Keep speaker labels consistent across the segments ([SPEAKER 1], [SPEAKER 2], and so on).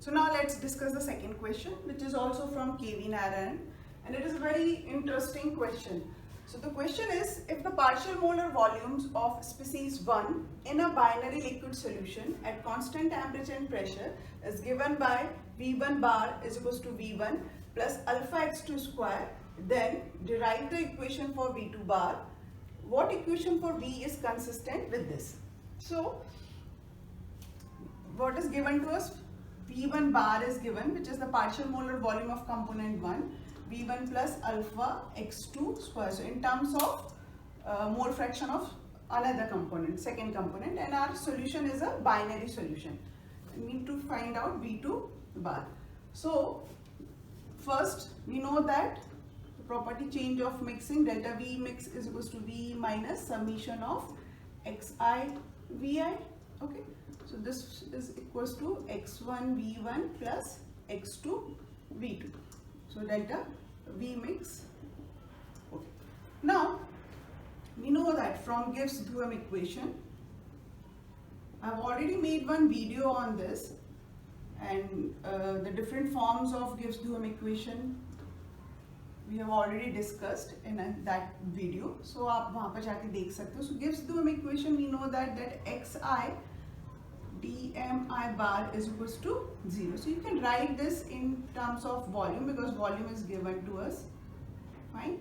[SPEAKER 1] So now let's discuss the second question, which is also from KV Narayan, and it is a very interesting question. So the question is, if the partial molar volumes of species 1 in a binary liquid solution at constant temperature and pressure is given by V1 bar is equals to V1 plus alpha x2 square, then derive the equation for V2 bar. What equation for V is consistent with this? So what is given to us? V1 bar is given, which is the partial molar volume of component 1, V1 plus alpha x2 square. So in terms of mole fraction of another component, second component, and our solution is a binary solution. We need to find out V2 bar. So first we know that the property change of mixing, delta V mix is equals to V minus summation of xi Vi. Okay. So this is equals to x1 V1 plus x2 V2. So delta V mix. Okay. Now we know that from Gibbs-Duhem equation, I've already made one video on this, and the different forms of Gibbs-Duhem equation we have already discussed in that video. So आप वहाँ पर जाके देख सकते हो. So Gibbs-Duhem equation, we know that xi dmi bar is equals to 0. So you can write this in terms of volume, because volume is given to us, fine,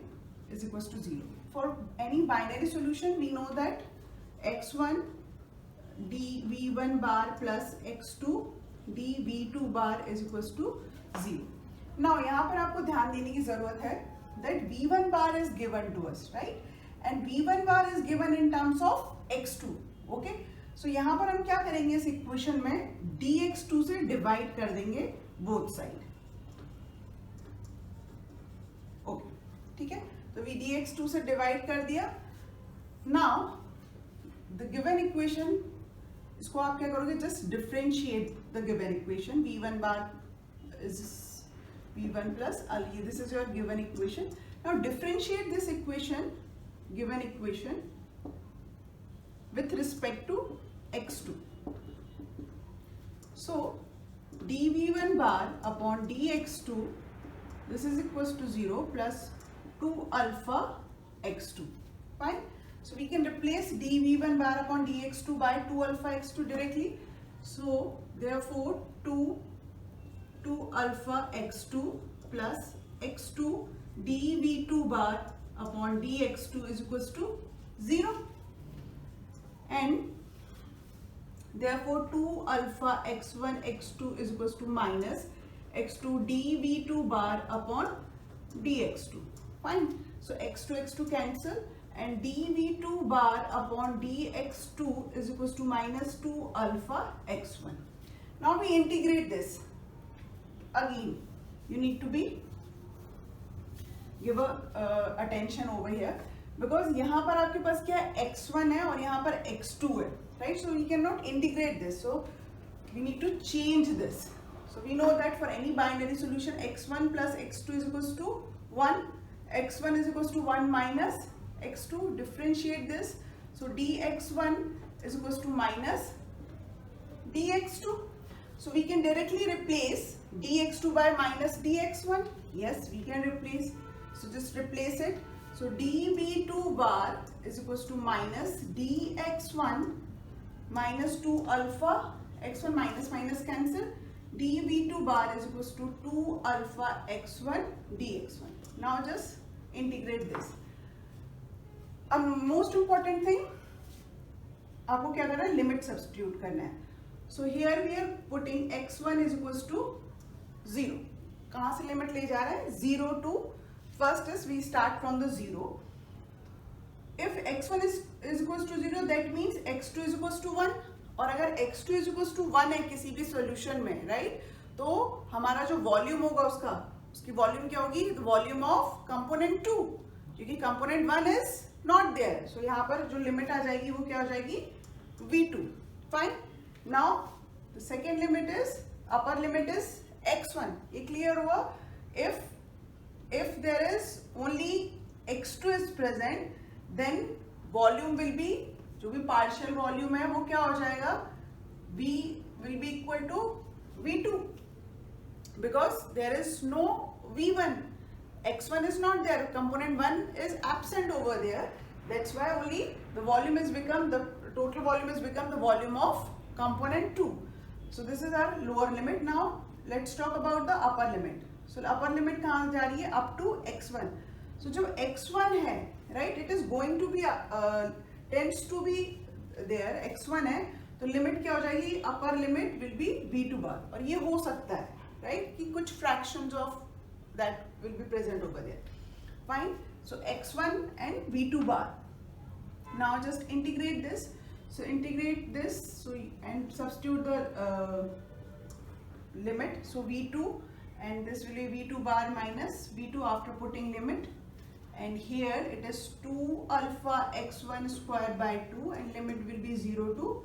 [SPEAKER 1] is equals to 0. For any binary solution, we know that x1 dv1 bar plus x2 dv2 bar is equals to 0. Now यहाँ पर आपको ध्यान देने की जरूरत है that v1 bar is given to us, right, and v1 bar is given in terms of x2. Okay. So यहाँ पर हम क्या करेंगे, इस इक्वेशन में dx2 से डिवाइड कर देंगे बोथ साइड. ओके, ठीक है. तो v dx2 से डिवाइड कर दिया. नाउ द गिवन इक्वेशन, इसको आप क्या करोगे, just differentiate the given equation. v1 bar is v1 plus this is your given equation. Now differentiate this equation, given equation, with respect to x2. So dv1 bar upon dx2, this is equals to 0 plus 2 alpha x2. Fine. So we can replace dv1 bar upon dx2 by 2 alpha x2 directly. So therefore 2 alpha x2 plus x2 dv2 bar upon dx2 is equals to 0. And therefore 2 alpha x1 x2 is equals to minus x2 dv2 bar upon dx2. Fine. So x2 x2 cancel, and dv2 bar upon dx2 is equals to minus 2 alpha x1. Now we integrate this. Again, you need to be give attention over here, because यहाँ पर आपके पास क्या है, x1 है और यहाँ पर x2 है, right? So we cannot integrate this. So we need to change this. So we know that for any binary solution, x1 plus x2 is equals to 1. x1 is equals to 1 minus x2. Differentiate this. So dx1 is equals to minus dx2. So we can directly replace dx2 by minus dx1. Yes, we can replace. So just replace it. So dv2 bar is equals to minus dx1 minus 2 alpha x1, minus minus cancel. dv2 bar is equals to 2 alpha x1 dx1. Now just integrate this. Most important thing, आपको क्या करना है, limit substitute करना है. So here we are putting x1 is equals to 0. कहाँ से limit ले जा रहा है, 0 to, first is we start from the 0. If x1 is equals to 0, that means x2 is equals to 1. और अगर x2 is equals to 1 है किसी भी सॉल्यूशन में, राइट, तो हमारा जो वॉल्यूम होगा उसकी वॉल्यूम क्या होगी, वॉल्यूम ऑफ कंपोनेंट 2, क्योंकि कंपोनेंट 1 इज नॉट देयर. सो यहाँ पर जो लिमिट आ जाएगी वो क्या हो जाएगी, v2. Fine. Now the second limit is, upper limit is x1. ये क्लियर हुआ. If there is only x2 is present, then volume will be, जो भी partial volume है वो क्या हो जाएगा, v will be equal to v2. because there is no V1. X1 is not there. Component 1 is absent over there. That's why only the volume is become the total volume is become the volume of component 2. So this is our lower limit. Now let's talk about the upper limit. So upper limit कहाँ जा रही है? Up to x1. So जो x1 है, right? It is going to be tends to be there. x1 है, तो limit क्या हो जाएगी? Upper limit will be v2 bar. और ये हो सकता है, राइट, कि कुछ fractions of that will be present over there. Fine. So x1 and v2 bar. Now just integrate this. So integrate this. So and substitute the limit. So v2 and this will be v2 bar minus v2 after putting limit. And here it is 2 alpha x1 square by 2 and limit will be 0 to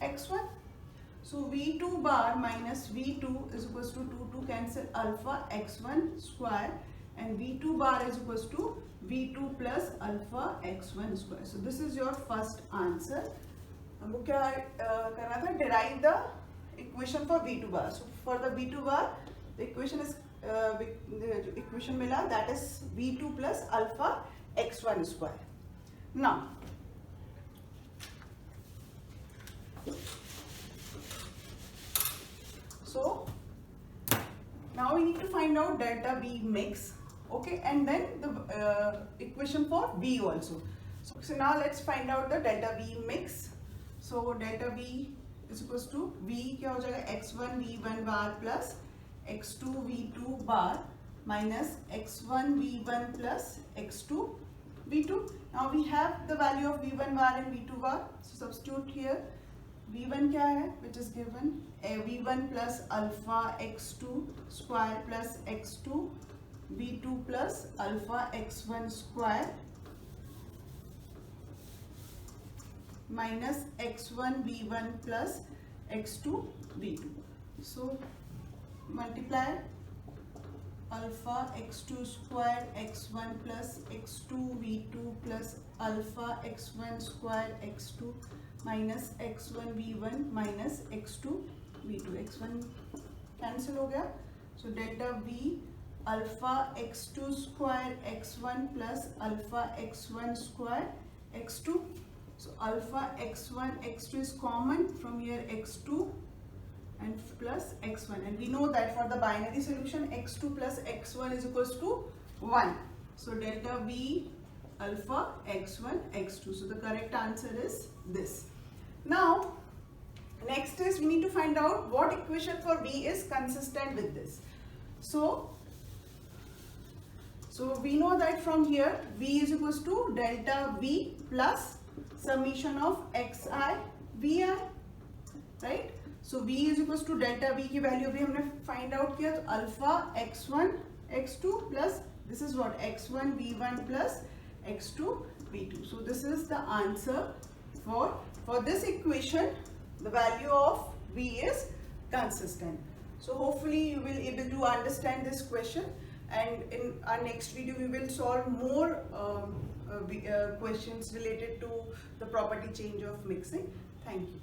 [SPEAKER 1] x1. So v2 bar minus v2 is equals to 2 to cancel alpha x1 square and v2 bar is equals to v2 plus alpha x1 square. So this is your first answer. हमको क्या करना था? Derive the equation for v2 bar. So for the v2 bar, the equation is the equation मिला, that is v2 plus alpha x1 square. Now so now we need to find out delta V mix, okay, and then the equation for V also. So now let's find out the delta V mix. So delta V is equals to V क्या हो जाएगा? x1 v1 bar plus x2 v2 bar minus x1 v1 plus x2 v2. Now we have the value of v1 bar and v2 bar. So substitute here. v1 क्या है? Which is given v1 plus alpha x2 square plus x2 v2 plus alpha x1 square minus x1 v1 plus x2 v2. So multiply alpha x2 square x1 plus x2 v2 plus alpha x1 square x2 minus x1 v1 minus x2 v2. x1 cancel हो गया. So delta v alpha x2 square x1 plus alpha x1 square x2. So alpha x1 x2 is common from here, x2 and plus x1, and we know that for the binary solution x2 plus x1 is equals to 1. So delta v alpha x1 x2. So the correct answer is this. Now next is we need to find out what equation for v is consistent with this. So we know that from here v is equals to delta v plus summation of xi vi, right? So v is equals to delta v की value भी हमने find out किया, तो alpha x1 x2 plus this is what x1 v1 plus x2 v2. So this is the answer for this equation. The value of v is consistent. So hopefully you will able to understand this question, and in our next video we will solve more questions related to the property change of mixing. Thank you.